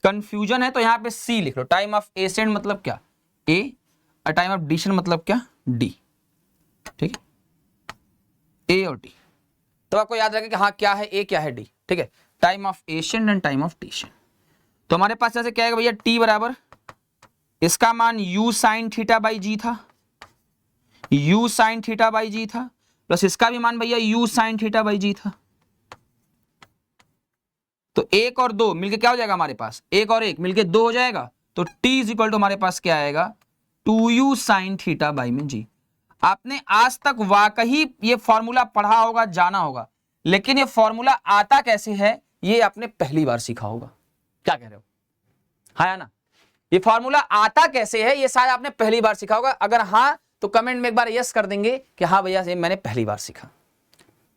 Confusion है तो यहां पे सी लिख लो। टाइम ऑफ एसेंट मतलब क्या? ए, और टाइम ऑफ डिसेंट मतलब क्या? डी। ठीक है, ए और डी। तो आपको याद रखें कि हाँ क्या है ए, क्या है डी। ठीक है, time of ascent and time of descent. तो हमारे पास जैसे क्या है भैया? टी बराबर इसका मान u साइन थीटा बाई जी था, u साइन थीटा बाई जी था, प्लस इसका भी मान भैया u साइन थीटा बाई जी था। तो एक और दो मिलके क्या हो जाएगा हमारे पास? एक और एक मिलके दो हो जाएगा। तो t इज इक्वल टू हमारे पास क्या आएगा? 2u साइन थीटा बाई में जी। आपने आज तक वाकई ये फॉर्मूला पढ़ा होगा, जाना होगा, लेकिन ये फॉर्मूला आता कैसे है ये आपने पहली बार सीखा होगा। क्या कह रहे हो? हाँ या ना? ये फॉर्मूला आता कैसे है ये शायद आपने पहली बार सीखा होगा। अगर हाँ तो कमेंट में एक बार यस कर देंगे कि हाँ भैया ये मैंने पहली बार सीखा।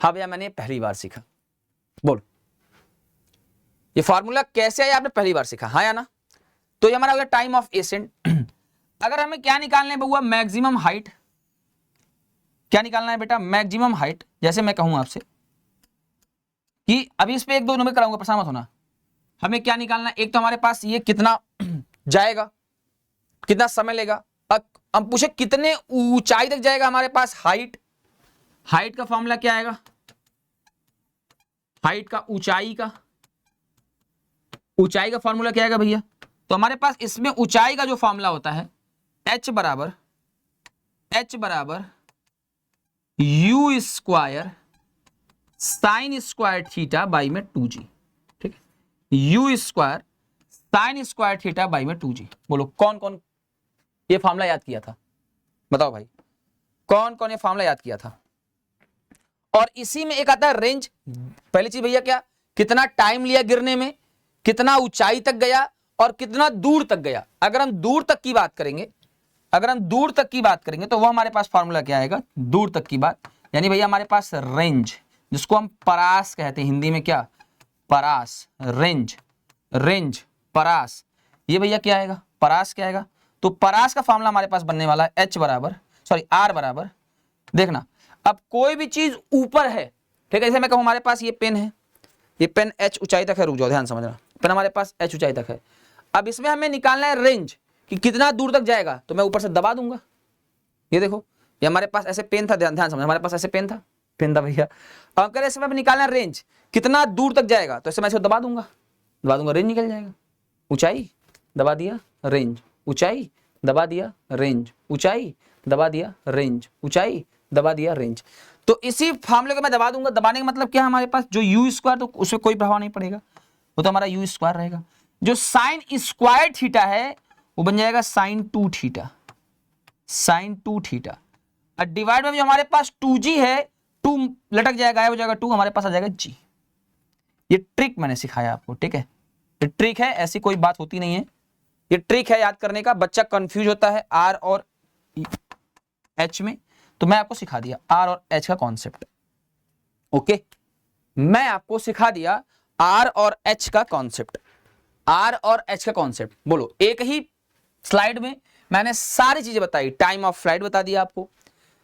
हाँ भैया मैंने पहली बार सीखा। बोल, ये फॉर्मूला कैसे है आपने पहली बार सीखा? हाँ या ना? तो ये हमारा हो गया टाइम ऑफ एसेंट। अगर हमें क्या निकालना है बउआ? Maximum height. क्या निकालना है बेटा? Maximum height. जैसे मैं कहूं आपसे कि अभी इस पे एक दो नंबर कराऊंगा, परेशान मत होना। हमें क्या निकालना है? एक तो हमारे पास ये कितना जाएगा, कितना समय लेगा। हम पूछे कितने ऊंचाई तक जाएगा हमारे पास हाइट। हाइट का फॉर्मूला क्या आएगा? हाइट का ऊंचाई का, ऊंचाई का फॉर्मूला क्या आएगा भैया? तो हमारे पास इसमें ऊंचाई का जो फॉर्मूला होता है h बराबर u square sine square theta by में 2g। ठीक है, u square sine square theta by में 2g। बोलो कौन कौन ये फॉर्मूला याद किया था? बताओ भाई, कौन कौन ये फॉर्मूला याद किया था? और इसी में एक आता है रेंज। पहली चीज भैया क्या? कितना टाइम लिया गिरने में, कितना ऊंचाई तक गया और कितना दूर तक गया। अगर हम दूर तक की बात करेंगे, अगर हम दूर तक की बात करेंगे तो वो हमारे पास फॉर्मूला क्या आएगा, दूर तक की बात, यानी भैया हमारे पास रेंज, जिसको हम परास कहते हैं हिंदी में, क्या, परास, रेंज, रेंज परास, ये भैया क्या आएगा, परास क्या आएगा। तो परास का फॉर्मूला हमारे पास बनने वाला है H बराबर, सॉरी R बराबर, देखना अब कोई भी चीज ऊपर है, ठीक है, जैसे मैं कहूं हमारे पास ये पेन है, ये पेन H ऊंचाई तक है, रुक जाओ ध्यान समझना, पेन हमारे पास H ऊंचाई तक है। अब इसमें हमें निकालना है रेंज कि कितना दूर तक जाएगा, तो मैं ऊपर से दबा दूंगा, ये देखो, ये हमारे पास ऐसे पेन था, ध्यान समझना, हमारे पास ऐसे पेन था भैया। अब हम कह रहे इसमें निकालना है रेंज कितना दूर तक जाएगा, तो ऐसे मैं इसको दबा दूंगा, रेंज निकल जाएगा, ऊंचाई दबा दिया, रेंज, ऊंचाई दबा दिया, रेंज, ऊंचाई दबा दिया, रेंज, ऊंचाई दबा दिया, रेंज। तो इसी फार्मूले को मैं दबा दूंगा, दबाने का मतलब क्या है, हमारे पास जो यू स्क्वायर, तो उसमें कोई प्रभाव नहीं पड़ेगा, वो तो हमारा यू स्क्वायर रहेगा। जो साइन स्क्वायर थीटा है वो बन जाएगा साइन 2 थीटा, साइन 2 थीटा, और डिवाइड में जो हमारे पास 2g है, 2 लटक जाएगा, गायब हो जाएगा 2, हमारे पास आ जाएगा g। ये ट्रिक मैंने सिखाया आपको, ठीक है, ये ट्रिक है, ऐसी कोई बात होती नहीं है, ये ट्रिक है याद करने का, बच्चा कंफ्यूज होता है R और H में, तो मैं आपको सिखा दिया R और H का कॉन्सेप्ट, ओके, मैं आपको सिखा दिया R और H का कॉन्सेप्ट, R और H का कॉन्सेप्ट। बोलो, एक ही स्लाइड में मैंने सारी चीजें बताई, टाइम ऑफ फ्लाइट बता दिया आपको,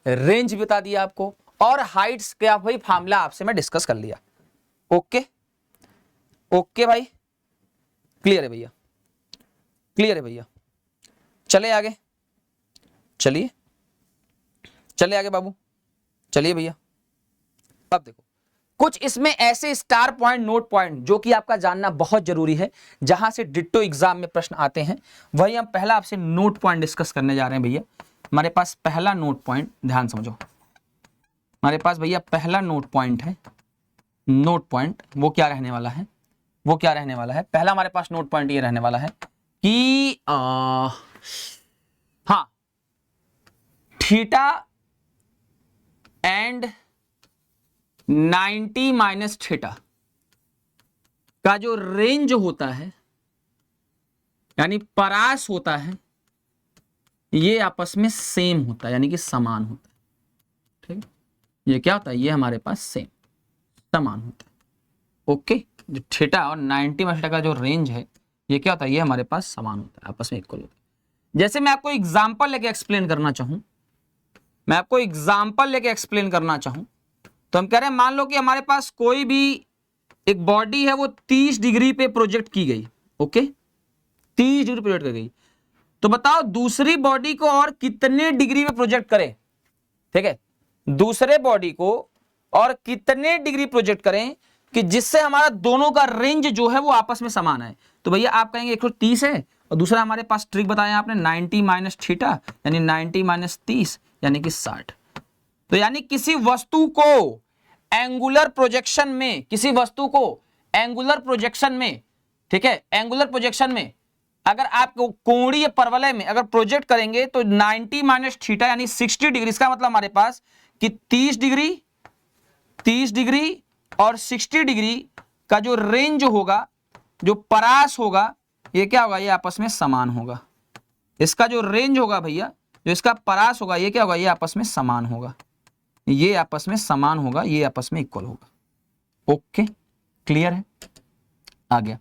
रेंज बता दिया आपको, और हाइट्स का भाई फार्मूला आपसे मैं डिस्कस कर लिया, ओके, ओके भाई, क्लियर है भैया, क्लियर है भैया, चले आगे, चलिए चले आगे बाबू, चलिए भैया। अब देखो कुछ इसमें ऐसे स्टार पॉइंट, नोट पॉइंट जो कि आपका जानना बहुत जरूरी है, जहां से डिट्टो एग्जाम में प्रश्न आते हैं, वही हम पहला आपसे नोट पॉइंट डिस्कस करने जा रहे हैं भैया। हमारे पास पहला नोट पॉइंट, ध्यान समझो, हमारे पास भैया पहला नोट पॉइंट है, नोट पॉइंट वो क्या रहने वाला है, वो क्या रहने वाला है, पहला हमारे पास नोट पॉइंट ये रहने वाला है कि हाँ, थीटा एंड 90 माइनस थीटा का जो रेंज होता है, यानी परास होता है, ये आपस में सेम होता है, यानी कि समान होता है, ठीक, ये क्या होता है, ये हमारे पास सेम, समान होता है, ओके, जो थीटा और 90 माइनस थीटा का जो रेंज है, ये क्या होता है, ये हमारे पास समान होता है, आपस में इक्वल होता है। जैसे मैं आपको एग्जांपल लेके एक्सप्लेन करना चाहूं, मैं आपको एग्जांपल लेके एक्सप्लेन करना चाहूं, तो हम कह रहे हैं मान लो कि हमारे पास कोई भी एक बॉडी है, वो 30 डिग्री पे प्रोजेक्ट की गई, ओके, 30 डिग्री प्रोजेक्ट की गई, तो बताओ दूसरी बॉडी को और कितने डिग्री पे प्रोजेक्ट करें, ठीक है, दूसरे बॉडी को और कितने डिग्री प्रोजेक्ट करें कि जिससे हमारा दोनों का रेंज जो है वो आपस में समान है। तो भैया आप कहेंगे 130 है, और दूसरा हमारे पास ट्रिक बताया आपने 90 माइनस थीटा, यानी 90 माइनस 30 यानी कि 60। तो यानी किसी वस्तु को एंगुलर प्रोजेक्शन में, किसी वस्तु को एंगुलर प्रोजेक्शन में, ठीक है, एंगुलर प्रोजेक्शन में अगर आप कोणीय परवलय में अगर प्रोजेक्ट करेंगे तो 90 माइनस थीटा यानी 60 डिग्री, इसका मतलब हमारे पास कि 30 डिग्री और 60 डिग्री का जो रेंज होगा, जो परास होगा, ये क्या होगा, ये आपस में समान होगा। इसका जो रेंज होगा भैया, जो इसका परास होगा, ये क्या होगा, ये आपस में समान होगा, ये आपस में समान होगा, ये आपस में इक्वल होगा, ओके, क्लियर है, आ गया।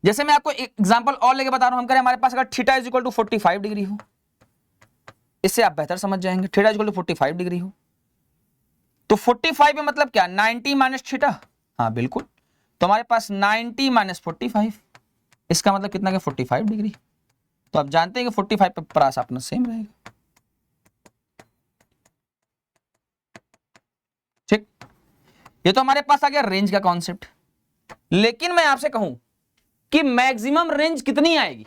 जैसे मैं आपको एक एग्जांपल और लेके बता रहा हूं, हम करें हमारे पास अगर theta is equal to 45 degree हो, इससे आप बेहतर समझ जाएंगे, theta is equal to 45 degree हो, तो 45 में मतलब क्या, 90 माइनस थीटा, हाँ बिल्कुल, तो हमारे पास 90 माइनस 45, इसका मतलब कितना, 45 डिग्री। तो आप जानते हैं कि 45 पे परास अपना सेम रहेगा, ठीक, ये तो हमारे पास आ गया रेंज का कॉन्सेप्ट। लेकिन मैं आपसे कहूं कि मैक्सिमम रेंज कितनी आएगी,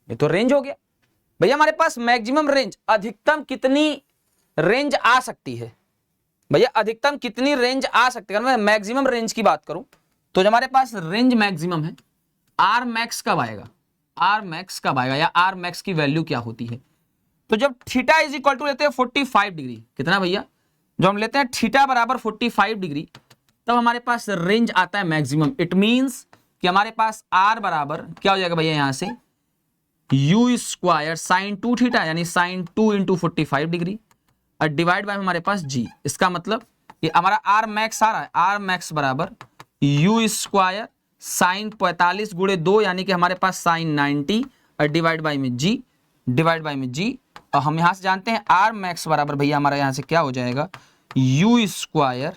ये तो रेंज हो गया भैया, हमारे पास मैक्सिमम रेंज, अधिकतम कितनी रेंज आ सकती है भैया, अधिकतम कितनी रेंज आ सकती है। अगर मैं मैक्सिमम रेंज की बात करूं तो जो हमारे पास रेंज मैक्सिमम है, आर मैक्स कब आएगा, आर मैक्स कब आएगा, या आर मैक्स की वैल्यू क्या होती है। तो जब थीटा इज इक्वल टू लेते हैं 45 डिग्री, कितना भैया, जो हम लेते हैं थीटा बराबर 45 डिग्री, तब हमारे पास रेंज आता है मैक्सिमम। इट मींस कि हमारे पास r बराबर क्या हो जाएगा भैया यहां से u स्क्वायर साइन 2 थीटा यानी साइन 2 इंटू 45 डिग्री और डिवाइड बाय हमारे पास g। इसका मतलब ये हमारा r मैक्स आ रहा है, r मैक्स बराबर u स्क्वायर साइन 45 गुणे 2 यानी कि हमारे पास साइन 90 और डिवाइड बाय में g, डिवाइड बाय में g। और हम यहां से जानते हैं r मैक्स बराबर भैया हमारा यहां से क्या हो जाएगा u स्क्वायर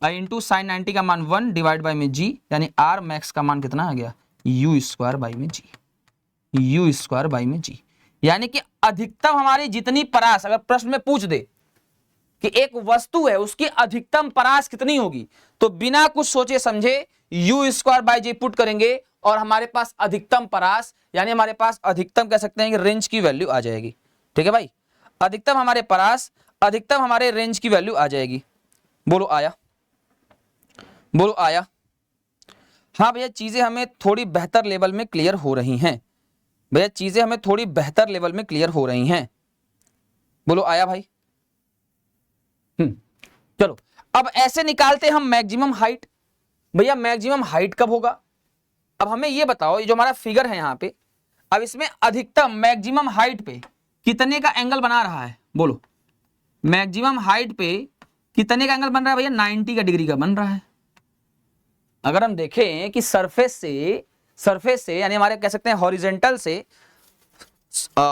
इंटू साइन 90 का मान 1 डिवाइड बाय में g यानी r मैक्स का मान कितना आ गया u स्क्वायर बाई में g, u स्क्वायर बाई में g। यानी कि अधिकतम हमारी जितनी परास अगर प्रश्न में पूछ दे कि एक वस्तु है उसकी अधिकतम परास कितनी होगी तो बिना कुछ सोचे समझे u square by G put करेंगे और हमारे पास अधिकतम परास यानी हमारे पास अधिकतम कह सकते हैं कि रेंज की वैल्यू आ जाएगी। ठीक है भाई, अधिकतम हमारे परास अधिकतम हमारे रेंज की वैल्यू आ जाएगी। बोलो आया, बोलो आया। हाँ भैया चीजें हमें थोड़ी बेहतर लेवल में क्लियर हो रही हैं, भैया चीजें हमें थोड़ी बेहतर लेवल में क्लियर हो रही हैं। बोलो आया भाई। चलो अब ऐसे निकालते हम मैक्सिमम हाइट। भैया मैक्सिमम हाइट कब होगा? अब हमें ये बताओ, ये जो हमारा फिगर है यहां पे, अब इसमें अधिकतम मैक्सिमम हाइट पे कितने का एंगल बना रहा है? बोलो मैक्सिमम हाइट पे कितने का एंगल बन रहा है भैया? 90 का डिग्री का बन रहा है। अगर हम देखें कि सरफेस से यानी हमारे कह सकते हैं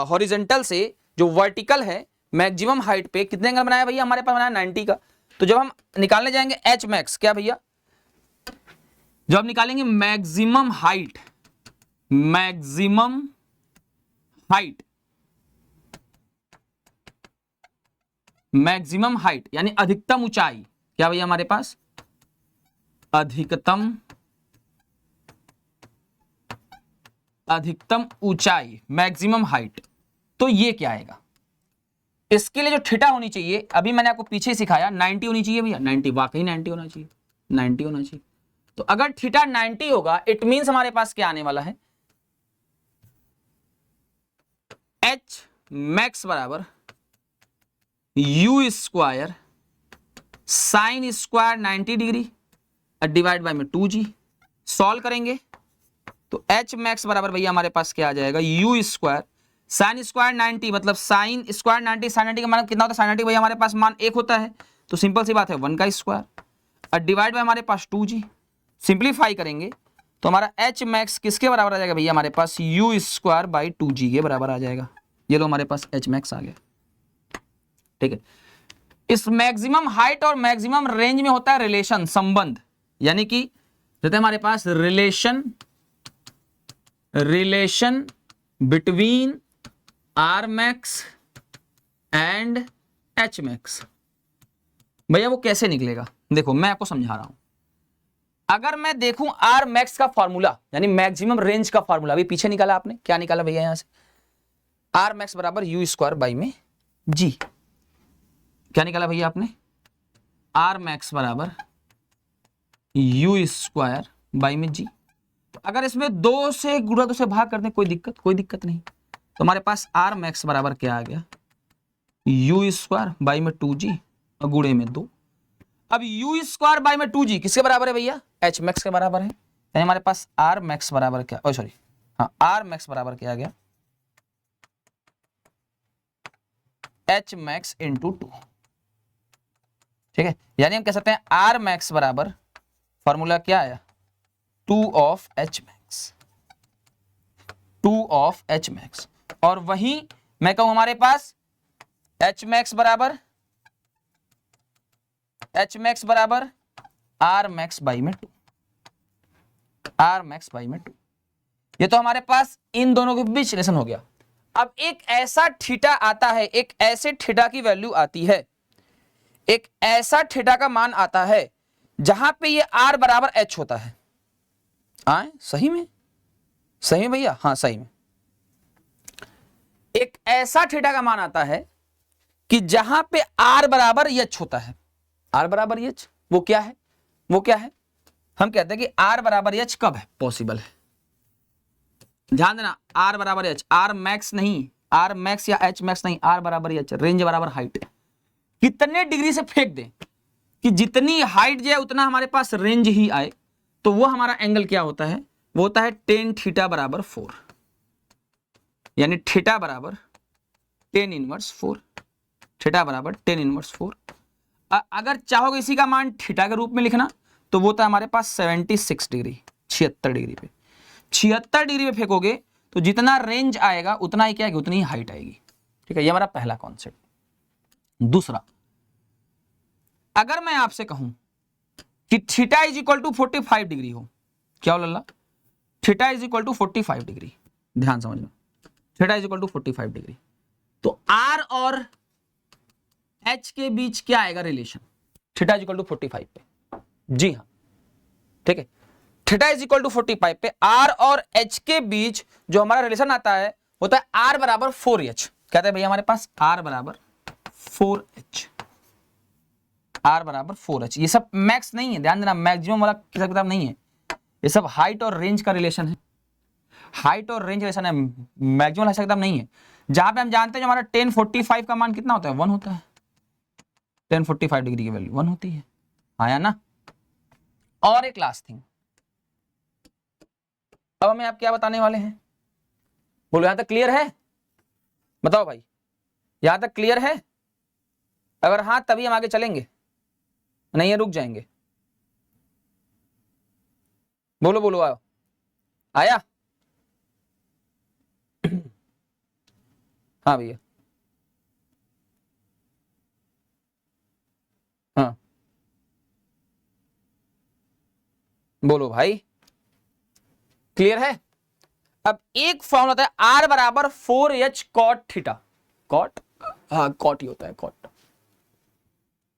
हॉरिजेंटल से जो वर्टिकल है मैक्सिमम हाइट पे कितने एंगल बनाया भैया? हमारे पास बनाया 90 का। तो जब हम निकालने जाएंगे एच मैक्स, क्या भैया जब हम निकालेंगे मैक्सिमम हाइट यानी अधिकतम ऊंचाई, क्या भैया हमारे पास अधिकतम ऊंचाई मैक्सिमम हाइट, तो ये क्या आएगा? इसके लिए जो थीटा होनी चाहिए अभी मैंने आपको पीछे सिखाया 90 होनी चाहिए भैया, 90 वाकई 90 होना चाहिए, 90 होना चाहिए। तो अगर थीटा 90 होगा इट मींस हमारे पास क्या आने वाला है एच मैक्स बराबर you square sine square 90 degree divide by में 2g। सॉल्व करेंगे तो एच मैक्स बराबर भैया हमारे पास क्या आ जाएगा यू स्क्वायर साइन स्क्वायर 90 मतलब साइन स्क्वायर 90, साइन 90 का मान कितना होता है? साइन 90 भैया हमारे पास मान 1 होता है, तो सिंपल सी बात है 1 का स्क्वायर और डिवाइड बाय हमारे पास 2g। सिंप्लीफाई करेंगे तो हमारा एच मैक्स किसके बराबर आ जाएगा भैया? हमारे पास यू स्क्वायर बाई 2g के बराबर आ जाएगा। ये लो हमारे पास एच मैक्स आ गया। ठीक है, इस मैक्सिमम हाइट और मैक्सिमम रेंज में होता है रिलेशन, संबंध, यानी कि जैसे हमारे पास relation between R max and H max. भैया वो कैसे निकलेगा? देखो मैं आपको समझा रहा हूं। अगर मैं देखूं आर मैक्स का फॉर्मूला यानी मैक्सिमम रेंज का फॉर्मूला अभी पीछे निकाला आपने, क्या निकाला भैया यहां से? आर मैक्स बराबर यू स्क्वायर बाई में जी। क्या निकाला भैया आपने? आर मैक्स बराबर यू स्क्वायर बाई में जी। तो अगर इसमें 2 से गुणा 2 से भाग कर दें कोई दिक्कत नहीं। तो हमारे पास आर मैक्स बराबर क्या आ गया यू स्क्वायर बाई में 2g और गुणे में 2। अब यू स्क्वायर बाई में 2g किसके बराबर है भैया? एच मैक्स के बराबर है। यानी हमारे पास आर मैक्स बराबर क्या, आर मैक्स बराबर क्या आ गया एच मैक्स इंटू 2। ठीक है, यानी हम कह सकते हैं आर मैक्स बराबर फॉर्मूला क्या आया 2 ऑफ एच मैक्स। और वहीं मैं कहूं हमारे पास एच मैक्स बराबर आर मैक्स बाई में 2, ये तो हमारे पास इन दोनों के बीच रिलेशन हो गया। अब एक ऐसा थीटा आता है, एक ऐसे थीटा की वैल्यू आती है, एक ऐसा थीटा का मान आता है जहां पे ये आर बराबर एच होता है। सही में भैया? हाँ सही में। एक ऐसा थीटा का मान आता है कि जहां पे आर बराबर एच होता है। आर बराबर एच वो क्या है? हम कहते हैं कि आर बराबर एच कब है पॉसिबल है। ध्यान देना, आर बराबर एच, आर मैक्स नहीं, आर मैक्स या एच मैक्स नहीं, आर बराबर एच, रेंज बराबर हाइट। कितने डिग्री से फेंक दें कि जितनी हाइट जाए उतना हमारे पास रेंज ही आए, तो वो हमारा एंगल क्या होता है वो होता है टेन थीटा बराबर 4, यानी थीटा बराबर टेन इनवर्स 4, थीटा बराबर टेन इनवर्स 4। अगर चाहोगे इसी का मान थीटा के रूप में लिखना तो वो होता है हमारे पास 76 डिग्री, 76 डिग्री पे। 76 डिग्री पे फेंकोगे तो जितना रेंज आएगा उतना ही क्या आएगी, उतनी ही हाइट आएगी। ठीक है, ये हमारा पहला कॉन्सेप्ट। दूसरा, अगर मैं आपसे कहूं कि theta is equal to 45 degree हो, क्या हो लल्ला, theta is equal to 45 degree, ध्यान समझना, theta is equal to 45 degree, तो आर और एच के बीच क्या आएगा relation, theta is equal to 45 पे। जी हाँ, ठीक है, थीटा इज इक्वल टू 45 पे आर और एच के बीच जो हमारा रिलेशन आता है होता है आर बराबर 4h। कहते हैं भैया हमारे पास आर बराबर 4h, आर बराबर 4h। ये सब मैक्स नहीं है, ध्यान देना, मैक्सिमम वाला हिसाब किताब नहीं है, ये सब हाइट और रेंज का रिलेशन है, हाइट और रेंज रिलेशन है, मैक्सिमम हिसाब किताब नहीं है। जहां पे हम जानते हैं जो हमारा 1045 का मान कितना होता है, 1 होता है, 1045 डिग्री की वैल्यू 1 होती है, आया ना। और एक लास्ट थिंग, अब हमें आप क्या बताने वाले हैं, बोलो यहां तक क्लियर है, बताओ भाई, यहां तक क्लियर है? अगर हाँ तभी हम आगे चलेंगे, नहीं है रुक जाएंगे। बोलो बोलो, आओ, आया? हाँ भैया, हाँ बोलो भाई, क्लियर है? अब एक फॉर्मूला होता है आर बराबर 4h कॉट थीटा, कॉट, हाँ कॉट ही होता है, कॉट।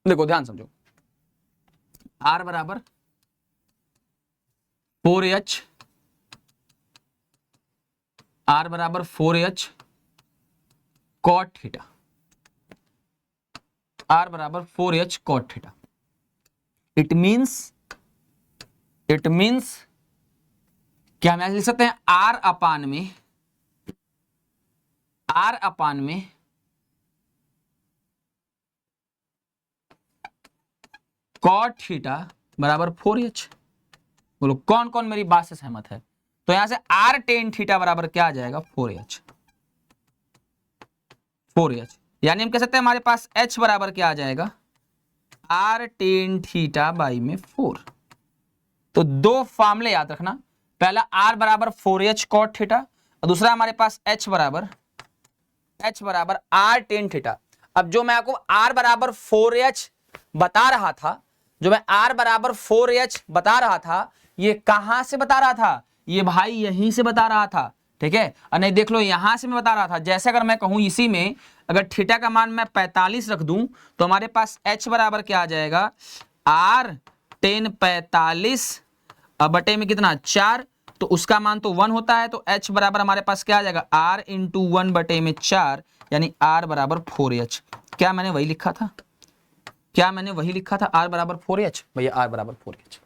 देखो ध्यान समझो, आर बराबर 4h, आर बराबर 4h कॉट थीटा, आर बराबर 4h cot theta. It means क्या हम ऐसे लिख सकते हैं, आर अपान में कॉट थीटा बराबर 4h। बोलो कौन कौन मेरी बात से सहमत है? तो यहां से आर टेन थीटा बराबर क्या आ जाएगा, 4h, 4h। यानी हम कह सकते हैं हमारे पास h बराबर क्या आ जाएगा, आर टेन थीटा बाई में 4। तो दो फॉर्मूले याद रखना, पहला r बराबर 4h कॉट थीटा और दूसरा हमारे पास h बराबर r टेन थीटा। अब जो मैं आपको r बराबर 4h बता रहा था, ये कहां से बता रहा था, ये भाई यहीं से बता रहा था, ठीक है। और नहीं देख लो यहां से मैं बता रहा था, जैसे अगर मैं कहूं इसी में अगर थीटा का मान मैं 45 रख दूं तो हमारे पास h बराबर क्या आ जाएगा, r टेन 45 बटे में कितना 4, तो उसका मान तो 1 होता है, तो h बराबर हमारे पास क्या आ जाएगा, r इंटू 1 बटे में 4, यानी r बराबर 4h। क्या मैंने वही लिखा था, r बराबर 4h, भैया r बराबर 4h,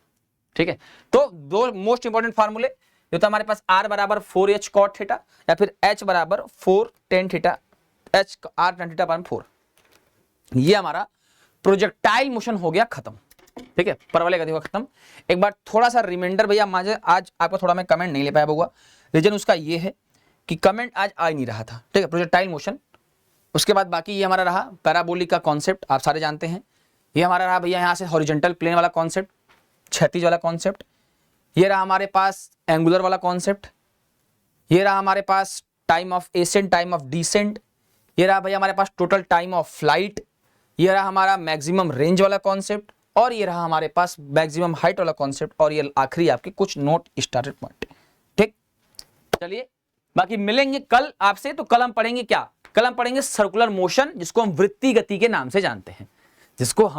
ठीक है। तो दो मोस्ट इंपॉर्टेंट फार्मूले, जो तो हमारे पास r बराबर 4h कॉट थीटा या फिर h बराबर 4 tan theta, h r tan theta by 4। ये हमारा प्रोजेक्टाइल मोशन हो गया खत्म, ठीक है, परवलय गति हुआ खत्म। एक बार थोड़ा सा रिमाइंडर भैया, मुझे आज आपका थोड़ा मैं कमेंट नहीं ले पाया होगा, रीजन उसका ये है कि कमेंट आज आ ही नहीं रहा था, ठीक है, प्रोजेक्टाइल मोशन। उसके बाद बाकी ये हमारा रहा पैराबोलिक का कॉन्सेप्ट, आप सारे जानते हैं। ये हमारा रहा भैया यहाँ से हॉरिजॉन्टल प्लेन वाला कॉन्सेप्ट, क्षैतिज वाला कॉन्सेप्ट। ये रहा हमारे पास एंगुलर वाला कॉन्सेप्ट। ये रहा हमारे पास time of ascent, time of descent. ये रहा भैया हमारे पास टोटल टाइम ऑफ फ्लाइट। ये रहा हमारा मैक्सिमम रेंज वाला कॉन्सेप्ट, और ये रहा हमारे पास मैक्सिमम हाइट वाला कॉन्सेप्ट, और ये आखिरी आपके कुछ नोट स्टार्टेड पॉइंट, ठीक। चलिए बाकी मिलेंगे कल आपसे, तो कल हम पढ़ेंगे क्या, कल हम पढ़ेंगे सर्कुलर मोशन, जिसको हम वृत्तीय गति के नाम से जानते हैं, सर्कुलर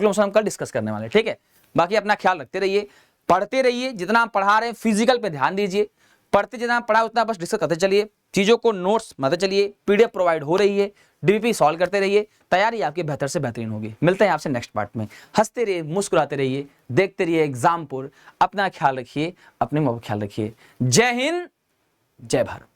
मोशन हम कल डिस्कस करने वाले, ठीक है। बाकी अपना ख्याल रखते रहिए, पढ़ते रहिए, जितना हम पढ़ा रहे हैं फिजिकल पे ध्यान दीजिए, पढ़ते जितना पढ़ा उतना बस डिस्कस करते चलिए, चीजों को नोट्स मत चलिए, पीडीएफ प्रोवाइड हो रही है, डीबीपी सॉल्व करते रहिए, तैयारी आपकी बेहतर से बेहतरीन होगी। मिलते हैं आपसे नेक्स्ट पार्ट में, हंसते रहिए, मुस्कुराते रहिए, देखते रहिए एग्जामपुर। अपना ख्याल रखिए, अपने माँ का ख्याल रखिए। जय हिंद, जय भारत।